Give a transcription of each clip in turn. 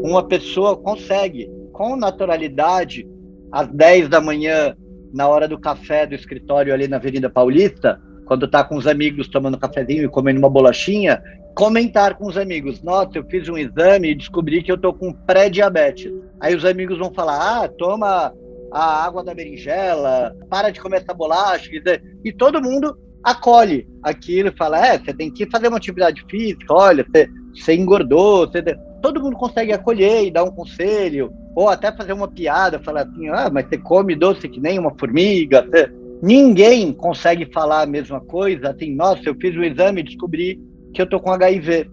uma pessoa consegue, com naturalidade, às 10 da manhã, na hora do café do escritório ali na Avenida Paulista, quando está com os amigos tomando um cafezinho e comendo uma bolachinha, comentar com os amigos: nossa, eu fiz um exame e descobri que eu estou com pré-diabetes. Aí os amigos vão falar: toma a água da berinjela, para de comer essa bolacha, e todo mundo acolhe aquilo e fala: você tem que fazer uma atividade física, olha, você engordou, todo mundo consegue acolher e dar um conselho, ou até fazer uma piada, falar assim: mas você come doce que nem uma formiga. Ninguém consegue falar a mesma coisa, assim: nossa, eu fiz o exame e descobri que eu tô com HIV.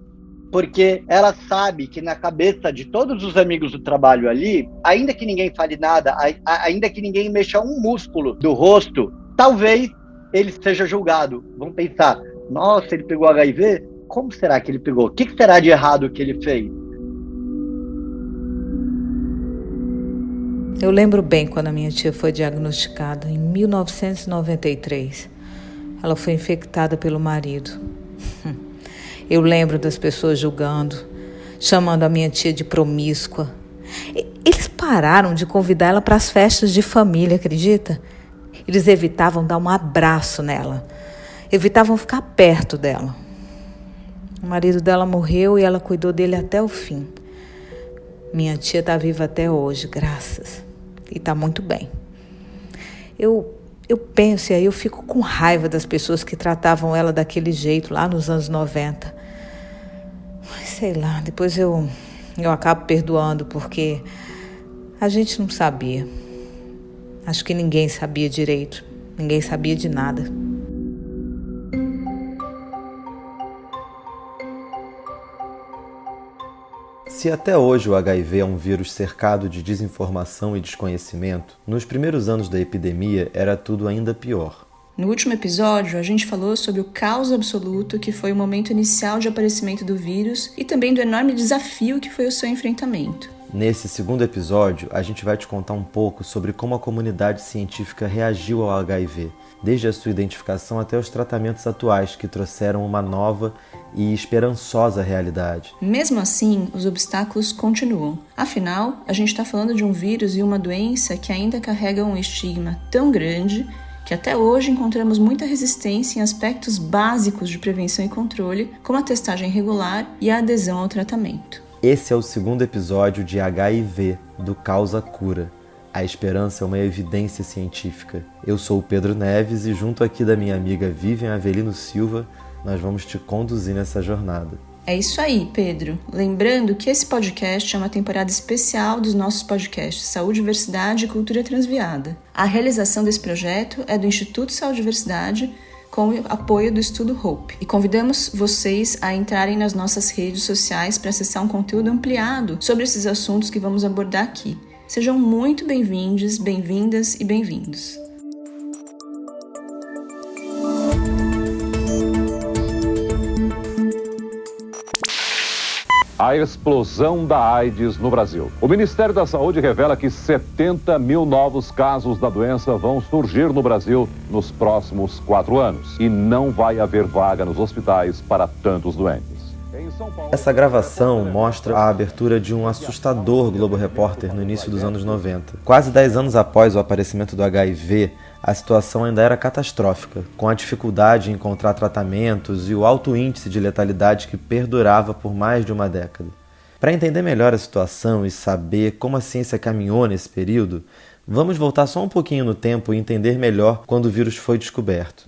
Porque ela sabe que na cabeça de todos os amigos do trabalho ali, ainda que ninguém fale nada, ainda que ninguém mexa um músculo do rosto, talvez ele seja julgado. Vão pensar: nossa, ele pegou HIV? Como será que ele pegou? O que será de errado que ele fez? Eu lembro bem quando a minha tia foi diagnosticada, em 1993. Ela foi infectada pelo marido. Eu lembro das pessoas julgando, chamando a minha tia de promíscua. Eles pararam de convidar ela para as festas de família, acredita? Eles evitavam dar um abraço nela, evitavam ficar perto dela. O marido dela morreu e ela cuidou dele até o fim. Minha tia está viva até hoje, graças. E está muito bem. Eu penso e aí eu fico com raiva das pessoas que tratavam ela daquele jeito lá nos anos 90. Mas sei lá, depois eu acabo perdoando porque a gente não sabia. Acho que ninguém sabia direito. Ninguém sabia de nada. Se até hoje o HIV é um vírus cercado de desinformação e desconhecimento, nos primeiros anos da epidemia era tudo ainda pior. No último episódio, a gente falou sobre o caos absoluto que foi o momento inicial de aparecimento do vírus e também do enorme desafio que foi o seu enfrentamento. Nesse segundo episódio, a gente vai te contar um pouco sobre como a comunidade científica reagiu ao HIV, desde a sua identificação até os tratamentos atuais que trouxeram uma nova e esperançosa realidade. Mesmo assim, os obstáculos continuam. Afinal, a gente está falando de um vírus e uma doença que ainda carregam um estigma tão grande que até hoje encontramos muita resistência em aspectos básicos de prevenção e controle, como a testagem regular e a adesão ao tratamento. Esse é o segundo episódio de HIV, do Causa Cura. A esperança é uma evidência científica. Eu sou o Pedro Neves e junto aqui da minha amiga Vivian Avelino Silva, nós vamos te conduzir nessa jornada. É isso aí, Pedro. Lembrando que esse podcast é uma temporada especial dos nossos podcasts Saúde, Diversidade e Cultura Transviada. A realização desse projeto é do Instituto Saúde e Diversidade, com o apoio do Estudo Hope. E convidamos vocês a entrarem nas nossas redes sociais para acessar um conteúdo ampliado sobre esses assuntos que vamos abordar aqui. Sejam muito bem-vindos, bem-vindas e bem-vindos. A explosão da AIDS no Brasil. O Ministério da Saúde revela que 70 mil novos casos da doença vão surgir no Brasil nos próximos 4 anos. E não vai haver vaga nos hospitais para tantos doentes. Essa gravação mostra a abertura de um assustador Globo Repórter no início dos anos 90. Quase 10 anos após o aparecimento do HIV, a situação ainda era catastrófica, com a dificuldade em encontrar tratamentos e o alto índice de letalidade que perdurava por mais de uma década. Para entender melhor a situação e saber como a ciência caminhou nesse período, vamos voltar só um pouquinho no tempo e entender melhor quando o vírus foi descoberto.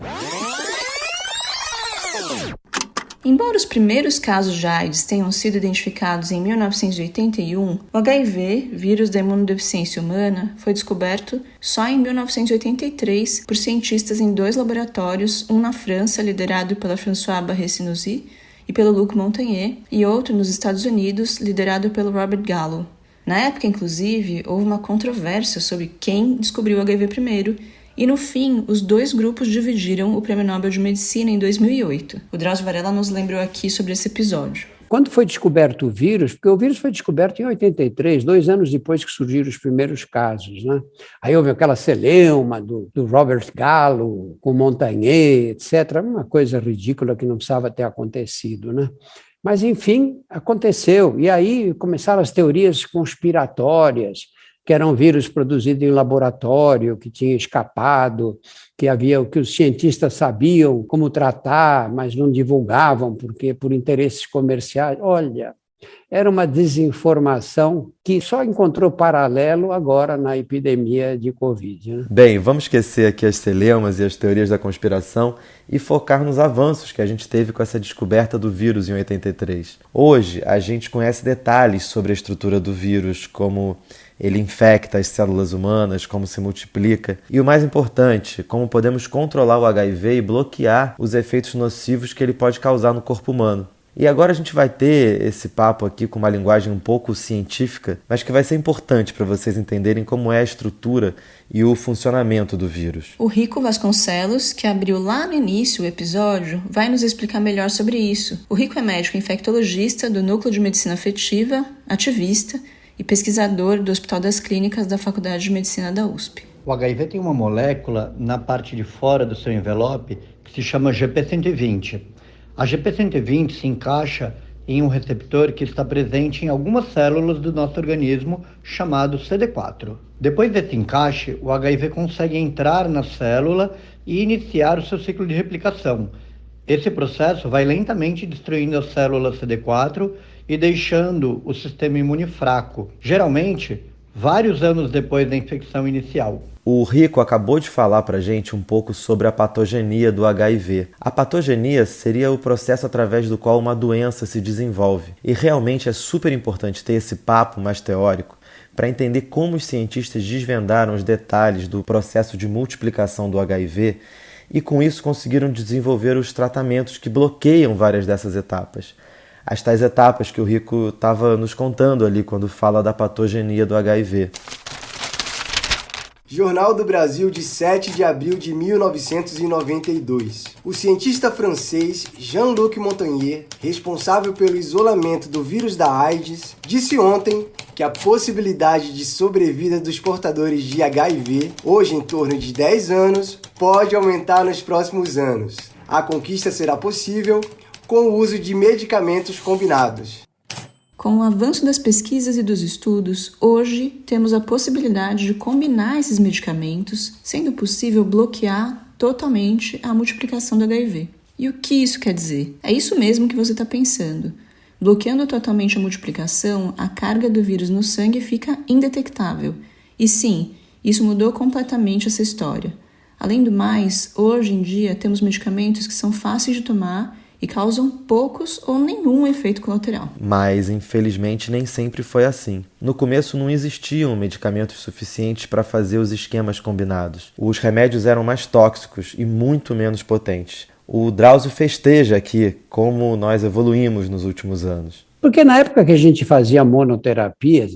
Embora os primeiros casos de AIDS tenham sido identificados em 1981, o HIV, vírus da imunodeficiência humana, foi descoberto só em 1983 por cientistas em 2 laboratórios, um na França, liderado pela François Barré-Sinoussi e pelo Luc Montagnier, e outro nos Estados Unidos, liderado pelo Robert Gallo. Na época, inclusive, houve uma controvérsia sobre quem descobriu o HIV primeiro, e no fim, os 2 grupos dividiram o Prêmio Nobel de Medicina em 2008. O Drauzio Varela nos lembrou aqui sobre esse episódio. Quando foi descoberto o vírus, porque o vírus foi descoberto em 83, 2 anos depois que surgiram os primeiros casos, né? Aí houve aquela celeuma do Robert Gallo, com Montagnier, etc., uma coisa ridícula que não precisava ter acontecido, né? Mas, enfim, aconteceu. E aí começaram as teorias conspiratórias, que era um vírus produzido em laboratório, que tinha escapado, que os cientistas sabiam como tratar, mas não divulgavam porque por interesses comerciais. Olha, era uma desinformação que só encontrou paralelo agora na epidemia de Covid, né? Bem, vamos esquecer aqui as celeumas e as teorias da conspiração e focar nos avanços que a gente teve com essa descoberta do vírus em 83. Hoje, a gente conhece detalhes sobre a estrutura do vírus, como ele infecta as células humanas, como se multiplica e, o mais importante, como podemos controlar o HIV e bloquear os efeitos nocivos que ele pode causar no corpo humano. E agora a gente vai ter esse papo aqui com uma linguagem um pouco científica, mas que vai ser importante para vocês entenderem como é a estrutura e o funcionamento do vírus. O Rico Vasconcelos, que abriu lá no início o episódio, vai nos explicar melhor sobre isso. O Rico é médico infectologista do Núcleo de Medicina Afetiva, ativista e pesquisador do Hospital das Clínicas da Faculdade de Medicina da USP. O HIV tem uma molécula na parte de fora do seu envelope que se chama GP120. A GP120 se encaixa em um receptor que está presente em algumas células do nosso organismo, chamado CD4. Depois desse encaixe, o HIV consegue entrar na célula e iniciar o seu ciclo de replicação. Esse processo vai lentamente destruindo as células CD4 e deixando o sistema imune fraco, geralmente vários anos depois da infecção inicial. O Rico acabou de falar para a gente um pouco sobre a patogenia do HIV. A patogenia seria o processo através do qual uma doença se desenvolve. E realmente é super importante ter esse papo mais teórico para entender como os cientistas desvendaram os detalhes do processo de multiplicação do HIV e com isso conseguiram desenvolver os tratamentos que bloqueiam várias dessas etapas. As tais etapas que o Rico estava nos contando ali quando fala da patogenia do HIV. Jornal do Brasil de 7 de abril de 1992. O cientista francês Jean-Luc Montagnier, responsável pelo isolamento do vírus da AIDS, disse ontem que a possibilidade de sobrevida dos portadores de HIV, hoje em torno de 10 anos, pode aumentar nos próximos anos. A conquista será possível com o uso de medicamentos combinados. Com o avanço das pesquisas e dos estudos, hoje temos a possibilidade de combinar esses medicamentos, sendo possível bloquear totalmente a multiplicação do HIV. E o que isso quer dizer? É isso mesmo que você está pensando. Bloqueando totalmente a multiplicação, a carga do vírus no sangue fica indetectável. E sim, isso mudou completamente essa história. Além do mais, hoje em dia temos medicamentos que são fáceis de tomar e causam poucos ou nenhum efeito colateral. Mas, infelizmente, nem sempre foi assim. No começo não existiam medicamentos suficientes para fazer os esquemas combinados. Os remédios eram mais tóxicos e muito menos potentes. O Drauzio festeja aqui como nós evoluímos nos últimos anos. Porque na época que a gente fazia monoterapia,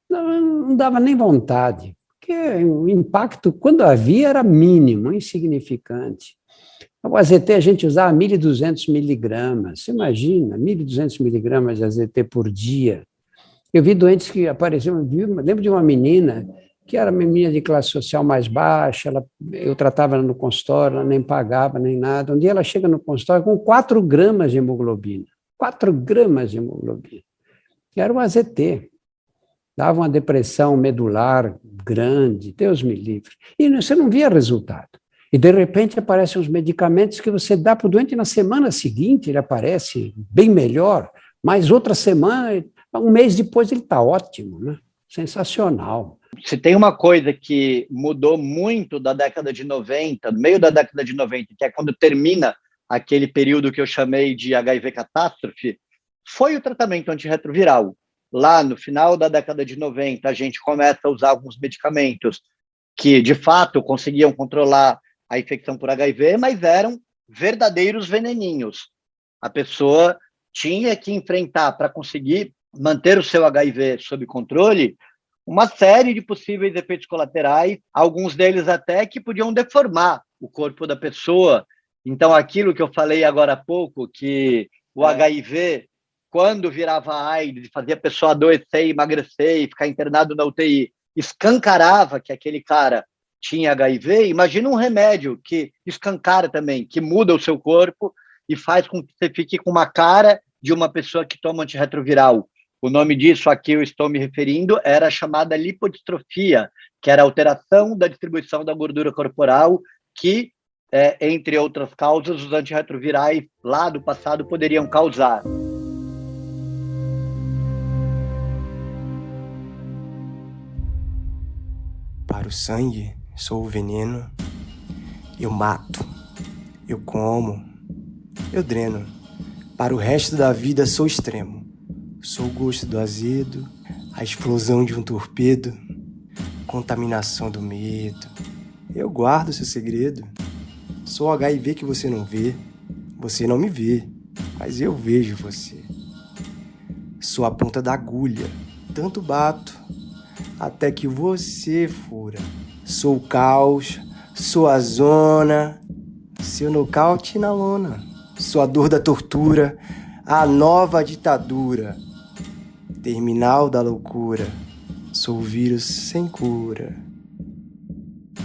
não dava nem vontade. Porque o impacto, quando havia, era mínimo, insignificante. O AZT a gente usava 1.200 miligramas. Você imagina, 1.200 miligramas de AZT por dia. Eu vi doentes que apareceram, lembro de uma menina que era uma menina de classe social mais baixa, eu tratava ela no consultório, ela nem pagava, nem nada. Um dia ela chega no consultório com 4 gramas de hemoglobina. 4 gramas de hemoglobina. Era o AZT. Dava uma depressão medular grande, Deus me livre. E você não via resultado. E, de repente, aparecem os medicamentos que você dá para o doente na semana seguinte, ele aparece bem melhor, mas outra semana, um mês depois, ele está ótimo, né? Sensacional. Se tem uma coisa que mudou muito da década de 90, no meio da década de 90, que é quando termina aquele período que eu chamei de HIV catástrofe, foi o tratamento antirretroviral. Lá no final da década de 90, a gente começa a usar alguns medicamentos que, de fato, conseguiam controlar a infecção por HIV, mas eram verdadeiros veneninhos. A pessoa tinha que enfrentar, para conseguir manter o seu HIV sob controle, uma série de possíveis efeitos colaterais, alguns deles até que podiam deformar o corpo da pessoa. Então, aquilo que eu falei agora há pouco, que o HIV, quando virava AIDS, fazia a pessoa adoecer, emagrecer e ficar internado na UTI, escancarava que aquele cara tinha HIV, imagina um remédio que escancara também, que muda o seu corpo e faz com que você fique com uma cara de uma pessoa que toma antirretroviral. O nome disso a que eu estou me referindo era a chamada lipodistrofia, que era a alteração da distribuição da gordura corporal que, entre outras causas, os antirretrovirais lá do passado poderiam causar. Para o sangue, sou o veneno. Eu mato, eu como, eu dreno. Para o resto da vida, sou extremo. Sou o gosto do azedo, a explosão de um torpedo, contaminação do medo. Eu guardo seu segredo. Sou o HIV que você não vê. Você não me vê, mas eu vejo você. Sou a ponta da agulha, tanto bato, até que você fura. Sou o caos, sou a zona, seu nocaute na lona. Sou a dor da tortura, a nova ditadura, terminal da loucura. Sou o vírus sem cura.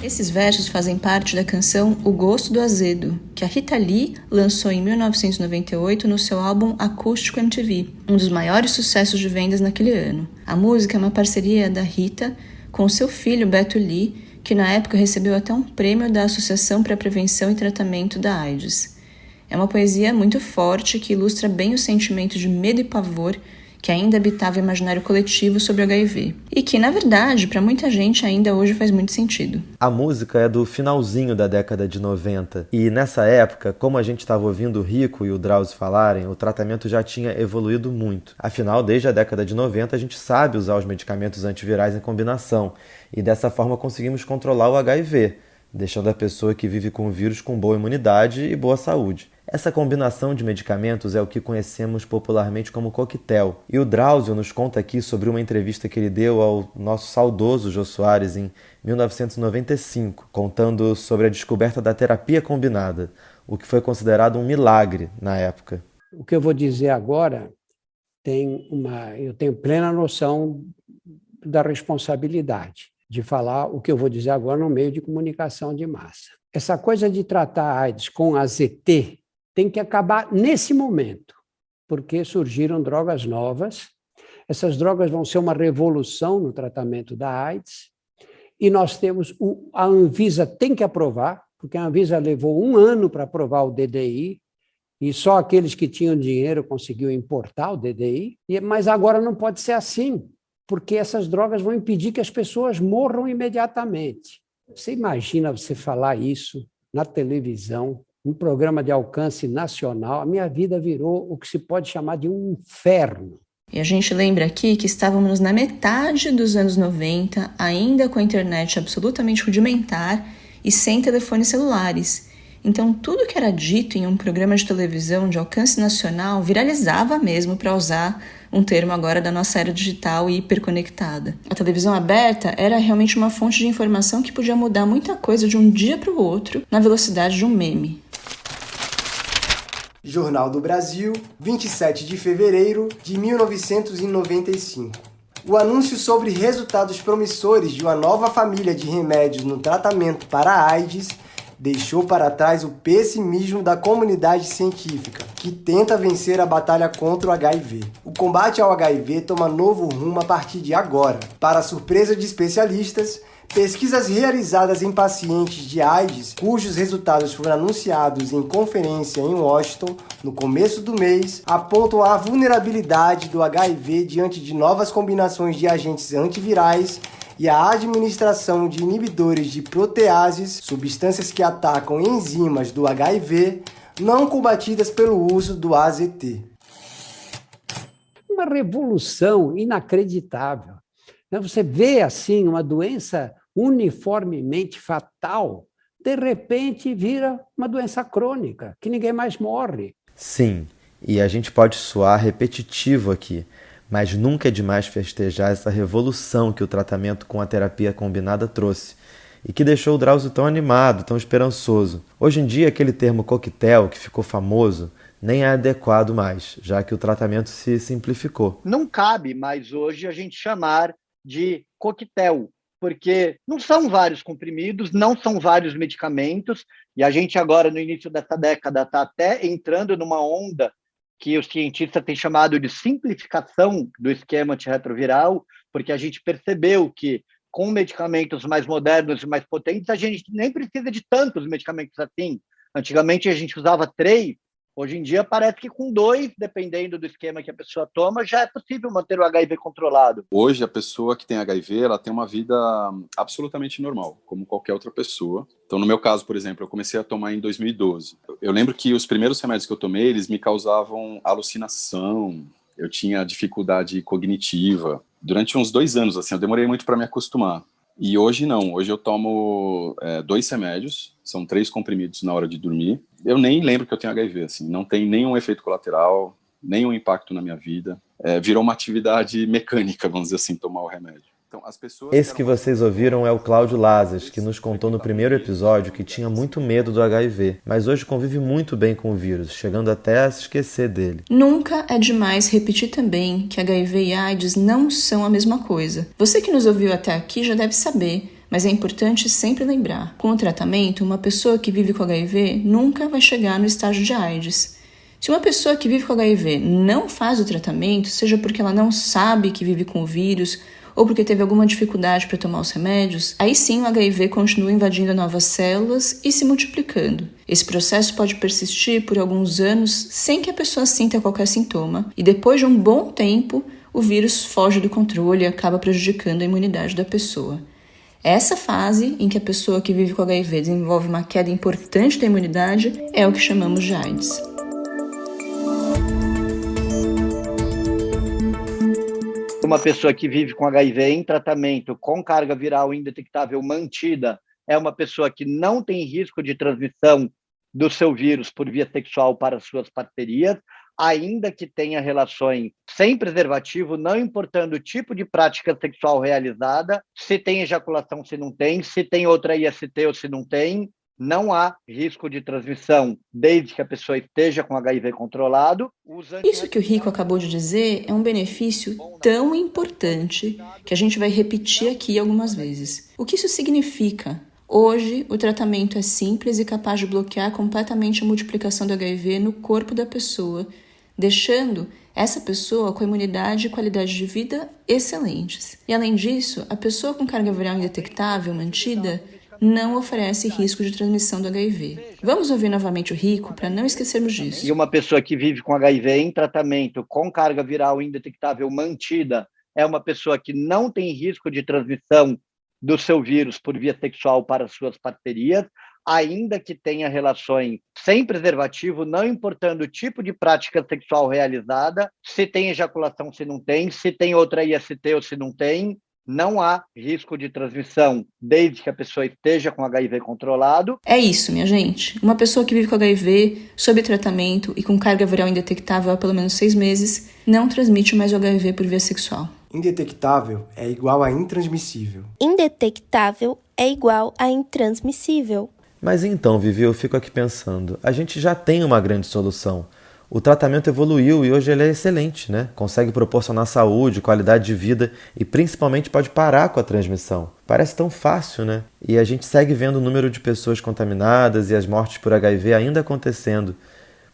Esses versos fazem parte da canção O Gosto do Azedo, que a Rita Lee lançou em 1998 no seu álbum Acústico MTV, um dos maiores sucessos de vendas naquele ano. A música é uma parceria da Rita com seu filho Beto Lee, que na época recebeu até um prêmio da Associação para a Prevenção e Tratamento da AIDS. É uma poesia muito forte que ilustra bem o sentimento de medo e pavor que ainda habitava o imaginário coletivo sobre o HIV. E que, na verdade, para muita gente ainda hoje faz muito sentido. A música é do finalzinho da década de 90. E nessa época, como a gente estava ouvindo o Rico e o Drauzio falarem, o tratamento já tinha evoluído muito. Afinal, desde a década de 90, a gente sabe usar os medicamentos antivirais em combinação. E dessa forma conseguimos controlar o HIV, deixando a pessoa que vive com o vírus com boa imunidade e boa saúde. Essa combinação de medicamentos é o que conhecemos popularmente como coquetel. E o Drauzio nos conta aqui sobre uma entrevista que ele deu ao nosso saudoso Jô Soares em 1995, contando sobre a descoberta da terapia combinada, o que foi considerado um milagre na época. O que eu vou dizer agora, eu tenho plena noção da responsabilidade de falar o que eu vou dizer agora no meio de comunicação de massa. Essa coisa de tratar a AIDS com AZT tem que acabar nesse momento, porque surgiram drogas novas. Essas drogas vão ser uma revolução no tratamento da AIDS, e nós temos a Anvisa tem que aprovar, porque a Anvisa levou 1 ano para aprovar o DDI, e só aqueles que tinham dinheiro conseguiam importar o DDI, mas agora não pode ser assim, porque essas drogas vão impedir que as pessoas morram imediatamente. Você imagina você falar isso na televisão, um programa de alcance nacional? A minha vida virou o que se pode chamar de um inferno. E a gente lembra aqui que estávamos na metade dos anos 90, ainda com a internet absolutamente rudimentar e sem telefones celulares. Então, tudo que era dito em um programa de televisão de alcance nacional viralizava mesmo, para usar um termo agora da nossa era digital e hiperconectada. A televisão aberta era realmente uma fonte de informação que podia mudar muita coisa de um dia para o outro na velocidade de um meme. Jornal do Brasil, 27 de fevereiro de 1995. O anúncio sobre resultados promissores de uma nova família de remédios no tratamento para a AIDS deixou para trás o pessimismo da comunidade científica, que tenta vencer a batalha contra o HIV. O combate ao HIV toma novo rumo a partir de agora. Para a surpresa de especialistas, pesquisas realizadas em pacientes de AIDS, cujos resultados foram anunciados em conferência em Washington no começo do mês, apontam a vulnerabilidade do HIV diante de novas combinações de agentes antivirais e a administração de inibidores de proteases, substâncias que atacam enzimas do HIV, não combatidas pelo uso do AZT. Uma revolução inacreditável. Você vê assim uma doença uniformemente fatal, de repente vira uma doença crônica, que ninguém mais morre. Sim, e a gente pode soar repetitivo aqui, mas nunca é demais festejar essa revolução que o tratamento com a terapia combinada trouxe e que deixou o Drauzio tão animado, tão esperançoso. Hoje em dia, aquele termo coquetel, que ficou famoso, nem é adequado mais, já que o tratamento se simplificou. Não cabe mais hoje a gente chamar de coquetel, porque não são vários comprimidos, não são vários medicamentos, e a gente agora, no início dessa década, está até entrando numa onda que os cientistas têm chamado de simplificação do esquema antirretroviral, porque a gente percebeu que com medicamentos mais modernos e mais potentes, a gente nem precisa de tantos medicamentos assim. Antigamente a gente usava 3, hoje em dia parece que com 2, dependendo do esquema que a pessoa toma, já é possível manter o HIV controlado. Hoje a pessoa que tem HIV, ela tem uma vida absolutamente normal, como qualquer outra pessoa. Então, no meu caso, por exemplo, eu comecei a tomar em 2012. Eu lembro que os primeiros remédios que eu tomei, eles me causavam alucinação, eu tinha dificuldade cognitiva. Durante uns 2 anos, assim, eu demorei muito para me acostumar. E hoje não, hoje eu tomo 2 remédios, são 3 comprimidos na hora de dormir. Eu nem lembro que eu tenho HIV, assim, não tem nenhum efeito colateral, nenhum impacto na minha vida. Virou uma atividade mecânica, vamos dizer assim, tomar o remédio. Então, as pessoas Esse que vocês ouviram é o Cláudio Lazas, que nos contou no primeiro episódio que tinha muito medo do HIV, mas hoje convive muito bem com o vírus, chegando até a se esquecer dele. Nunca é demais repetir também que HIV e AIDS não são a mesma coisa. Você que nos ouviu até aqui já deve saber, mas é importante sempre lembrar. Com o tratamento, uma pessoa que vive com HIV nunca vai chegar no estágio de AIDS. Se uma pessoa que vive com HIV não faz o tratamento, seja porque ela não sabe que vive com o vírus ou porque teve alguma dificuldade para tomar os remédios, aí sim o HIV continua invadindo novas células e se multiplicando. Esse processo pode persistir por alguns anos sem que a pessoa sinta qualquer sintoma, e depois de um bom tempo, o vírus foge do controle e acaba prejudicando a imunidade da pessoa. Essa fase em que a pessoa que vive com HIV desenvolve uma queda importante da imunidade é o que chamamos de AIDS. Uma pessoa que vive com HIV em tratamento com carga viral indetectável mantida é uma pessoa que não tem risco de transmissão do seu vírus por via sexual para suas parcerias, ainda que tenha relações sem preservativo, não importando o tipo de prática sexual realizada, se tem ejaculação, se não tem, se tem outra IST ou se não tem. Não há risco de transmissão desde que a pessoa esteja com HIV controlado. Isso que o Rico acabou de dizer é um benefício tão importante que a gente vai repetir aqui algumas vezes. O que isso significa? Hoje, o tratamento é simples e capaz de bloquear completamente a multiplicação do HIV no corpo da pessoa, deixando essa pessoa com imunidade e qualidade de vida excelentes. E além disso, a pessoa com carga viral indetectável mantida não oferece risco de transmissão do HIV. Vamos ouvir novamente o Rico para não esquecermos disso. E uma pessoa que vive com HIV em tratamento com carga viral indetectável mantida é uma pessoa que não tem risco de transmissão do seu vírus por via sexual para suas parcerias, ainda que tenha relações sem preservativo, não importando o tipo de prática sexual realizada, se tem ejaculação, se não tem, se tem outra IST ou se não tem. Não há risco de transmissão desde que a pessoa esteja com HIV controlado. É isso, minha gente. Uma pessoa que vive com HIV, sob tratamento e com carga viral indetectável há pelo menos 6 meses, não transmite mais o HIV por via sexual. Indetectável é igual a intransmissível. Indetectável é igual a intransmissível. Mas então, Vivi, eu fico aqui pensando, a gente já tem uma grande solução. O tratamento evoluiu e hoje ele é excelente, né? Consegue proporcionar saúde, qualidade de vida e principalmente pode parar com a transmissão. Parece tão fácil, né? E a gente segue vendo o número de pessoas contaminadas e as mortes por HIV ainda acontecendo.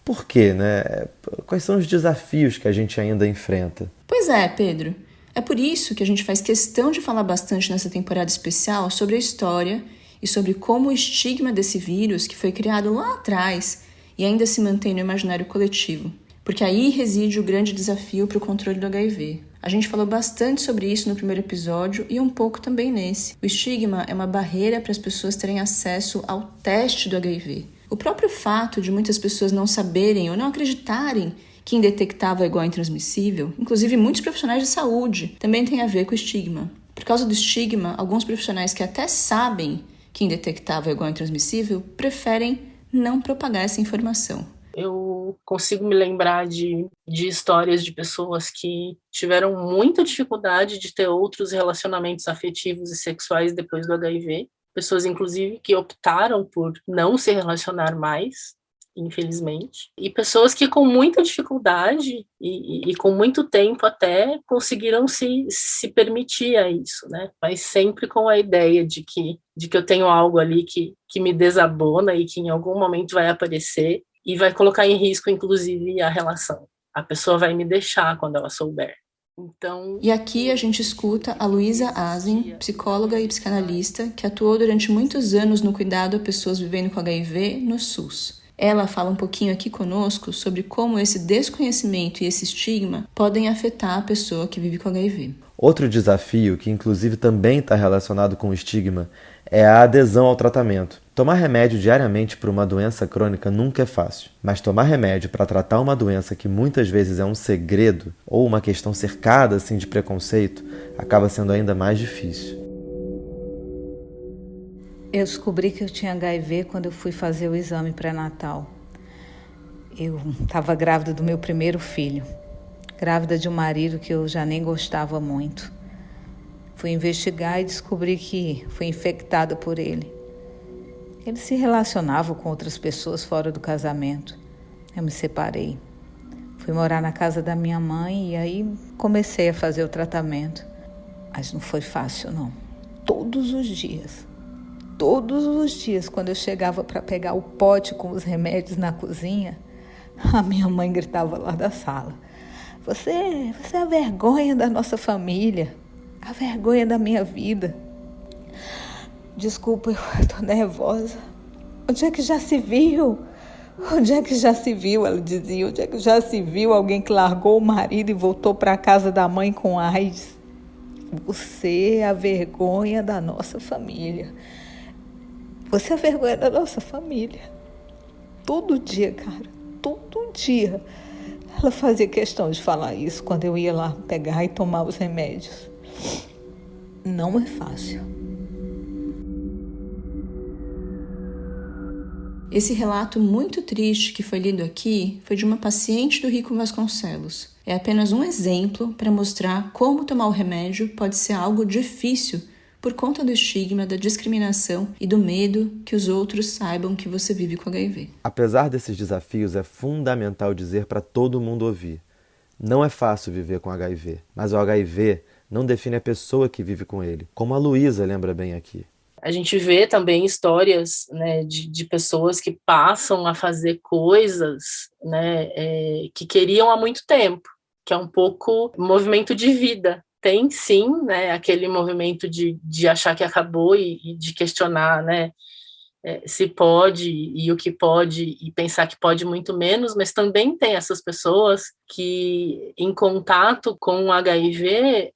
Por quê, né? Quais são os desafios que a gente ainda enfrenta? Pois é, Pedro. É por isso que a gente faz questão de falar bastante nessa temporada especial sobre a história e sobre como o estigma desse vírus, que foi criado lá atrás e ainda se mantém no imaginário coletivo, porque aí reside o grande desafio para o controle do HIV. A gente falou bastante sobre isso no primeiro episódio e um pouco também nesse. O estigma é uma barreira para as pessoas terem acesso ao teste do HIV. O próprio fato de muitas pessoas não saberem ou não acreditarem que indetectável é igual a intransmissível, inclusive muitos profissionais de saúde, também tem a ver com o estigma. Por causa do estigma, alguns profissionais que até sabem que indetectável é igual a intransmissível preferem não propagar essa informação. Eu consigo me lembrar de histórias de pessoas que tiveram muita dificuldade de ter outros relacionamentos afetivos e sexuais depois do HIV. Pessoas, inclusive, que optaram por não se relacionar mais, infelizmente. E pessoas que com muita dificuldade e com muito tempo até conseguiram se permitir a isso, né? Mas sempre com a ideia de que eu tenho algo ali que me desabona e que em algum momento vai aparecer e vai colocar em risco, inclusive, a relação. a pessoa vai me deixar quando ela souber. Então... E aqui a gente escuta a Luísa Azen, psicóloga e psicanalista, que atuou durante muitos anos no cuidado a pessoas vivendo com HIV no SUS. Ela fala um pouquinho aqui conosco sobre como esse desconhecimento e esse estigma podem afetar a pessoa que vive com HIV. Outro desafio, que inclusive também está relacionado com o estigma, é a adesão ao tratamento. Tomar remédio diariamente para uma doença crônica nunca é fácil, mas tomar remédio para tratar uma doença que muitas vezes é um segredo ou uma questão cercada assim de preconceito acaba sendo ainda mais difícil. Eu descobri que eu tinha HIV quando eu fui fazer o exame pré-natal. Eu estava grávida do meu primeiro filho, grávida de um marido que eu já nem gostava muito. Fui investigar e descobri que fui infectada por ele. Ele se relacionava com outras pessoas fora do casamento. Eu me separei. Fui morar na casa da minha mãe e aí comecei a fazer o tratamento. Mas não foi fácil, não. Todos os dias, quando eu chegava para pegar o pote com os remédios na cozinha, a minha mãe gritava lá da sala: Você é a vergonha da nossa família, a vergonha da minha vida. Desculpa, eu tô nervosa. Onde é que já se viu? Onde é que já se viu? Ela dizia, onde é que já se viu alguém que largou o marido e voltou para a casa da mãe com AIDS? Você é a vergonha da nossa família. Você é a vergonha da nossa família. Todo dia, cara, todo dia. Ela fazia questão de falar isso quando eu ia lá pegar e tomar os remédios. Não é fácil. Esse relato muito triste que foi lido aqui foi de uma paciente do Rico Vasconcelos. É apenas um exemplo para mostrar como tomar o remédio pode ser algo difícil por conta do estigma, da discriminação e do medo que os outros saibam que você vive com HIV. Apesar desses desafios, é fundamental dizer para todo mundo ouvir: não é fácil viver com HIV, mas o HIV não define a pessoa que vive com ele, como a Luísa lembra bem aqui. A gente vê também histórias, né, de pessoas que passam a fazer coisas, né, que queriam há muito tempo, que é um pouco movimento de vida. Tem sim, né, aquele movimento de achar que acabou e de questionar, né, se pode e o que pode e pensar que pode muito menos, mas também tem essas pessoas que, em contato com o HIV,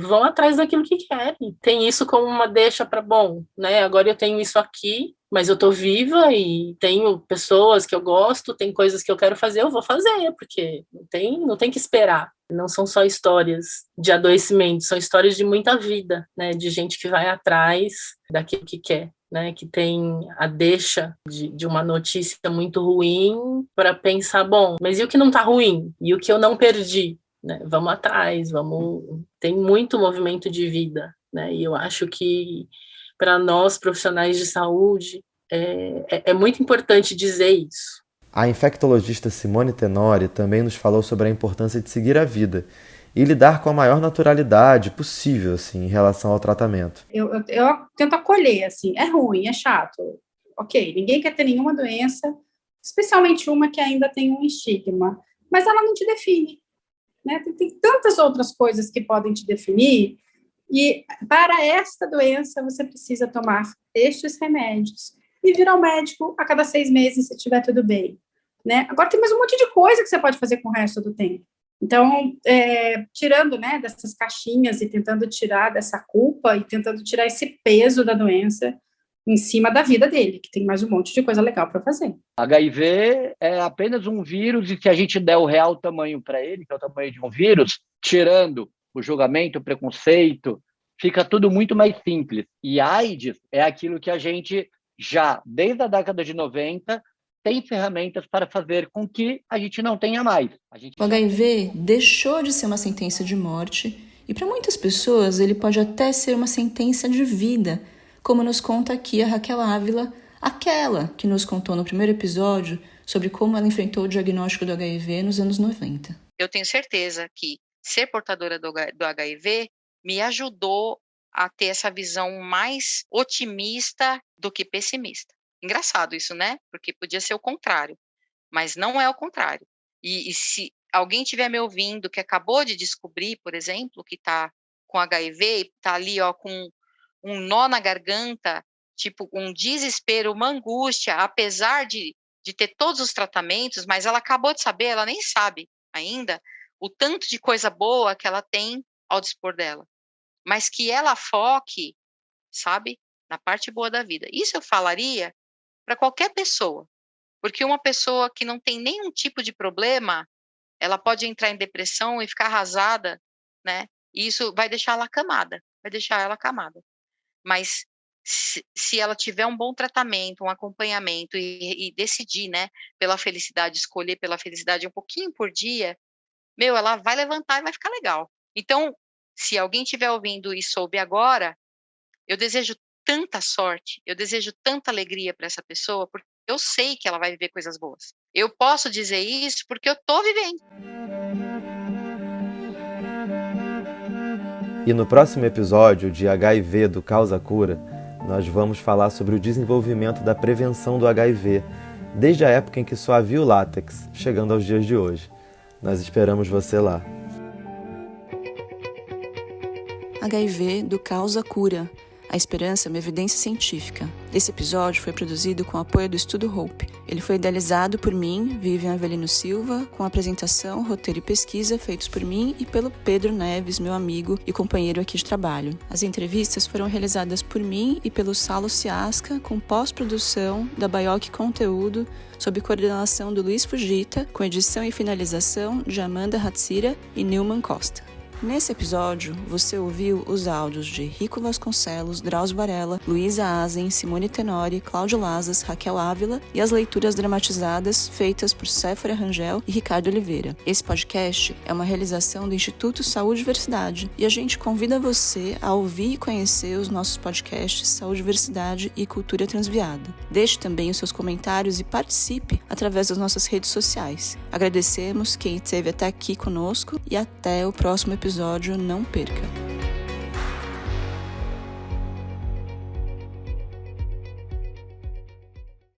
vão atrás daquilo que querem. Tem isso como uma deixa para, bom, né, agora eu tenho isso aqui, mas eu estou viva e tenho pessoas que eu gosto, tem coisas que eu quero fazer, eu vou fazer, porque não tem que esperar. Não são só histórias de adoecimento, são histórias de muita vida, né, de gente que vai atrás daquilo que quer. Né, que tem a deixa de uma notícia muito ruim para pensar, bom, mas e o que não está ruim? E o que eu não perdi? Né? Vamos atrás, tem muito movimento de vida, né? E eu acho que para nós, profissionais de saúde, é muito importante dizer isso. A infectologista Simone Tenori também nos falou sobre a importância de seguir a vida e lidar com a maior naturalidade possível, assim, em relação ao tratamento. Eu tento acolher, assim, é ruim, é chato, ok, ninguém quer ter nenhuma doença, especialmente uma que ainda tem um estigma, mas ela não te define, né? Tem tantas outras coisas que podem te definir, e para esta doença você precisa tomar estes remédios e vir ao médico a cada 6 meses se estiver tudo bem, né? Agora tem mais um monte de coisa que você pode fazer com o resto do tempo. Então, tirando, né, dessas caixinhas e tentando tirar dessa culpa e tentando tirar esse peso da doença em cima da vida dele, que tem mais um monte de coisa legal para fazer. HIV é apenas um vírus e se a gente der o real tamanho para ele, que é o tamanho de um vírus, tirando o julgamento, o preconceito, fica tudo muito mais simples. E AIDS é aquilo que a gente já, desde a década de 90, tem ferramentas para fazer com que a gente não tenha mais. O HIV deixou de ser uma sentença de morte e para muitas pessoas ele pode até ser uma sentença de vida, como nos conta aqui a Raquel Ávila, aquela que nos contou no primeiro episódio sobre como ela enfrentou o diagnóstico do HIV nos anos 90. Eu tenho certeza que ser portadora do HIV me ajudou a ter essa visão mais otimista do que pessimista. Engraçado isso, né? Porque podia ser o contrário, mas não é o contrário. E se alguém estiver me ouvindo que acabou de descobrir, por exemplo, que está com HIV, está ali com um nó na garganta, tipo um desespero, uma angústia, apesar de ter todos os tratamentos, mas ela acabou de saber, ela nem sabe ainda o tanto de coisa boa que ela tem ao dispor dela. Mas que ela foque, sabe, na parte boa da vida. Isso eu falaria para qualquer pessoa, porque uma pessoa que não tem nenhum tipo de problema, ela pode entrar em depressão e ficar arrasada, né? E isso vai deixar ela acamada, Mas se ela tiver um bom tratamento, um acompanhamento e decidir, né, pela felicidade, escolher pela felicidade um pouquinho por dia, ela vai levantar e vai ficar legal. Então, se alguém estiver ouvindo e soube agora, eu desejo tanta sorte, eu desejo tanta alegria para essa pessoa, porque eu sei que ela vai viver coisas boas. Eu posso dizer isso porque eu estou vivendo. E no próximo episódio de HIV do Causa Cura, nós vamos falar sobre o desenvolvimento da prevenção do HIV, desde a época em que só havia o látex, chegando aos dias de hoje. Nós esperamos você lá. HIV do Causa Cura. A esperança é uma evidência científica. Esse episódio foi produzido com o apoio do Estudo Hope. Ele foi idealizado por mim, Vivian Avelino Silva, com apresentação, roteiro e pesquisa feitos por mim e pelo Pedro Neves, meu amigo e companheiro aqui de trabalho. As entrevistas foram realizadas por mim e pelo Salo Ciasca, com pós-produção da Baioc Conteúdo, sob coordenação do Luiz Fujita, com edição e finalização de Amanda Hatsira e Nilman Costa. Nesse episódio, você ouviu os áudios de Rico Vasconcelos, Drauzio Varela, Luísa Azen, Simone Tenori, Cláudio Lazas, Raquel Ávila e as leituras dramatizadas feitas por Séfora Rangel e Ricardo Oliveira. Esse podcast é uma realização do Instituto Saúde e Diversidade e a gente convida você a ouvir e conhecer os nossos podcasts Saúde, Diversidade e Cultura Transviada. Deixe também os seus comentários e participe através das nossas redes sociais. Agradecemos quem esteve até aqui conosco e até o próximo episódio. Não perca!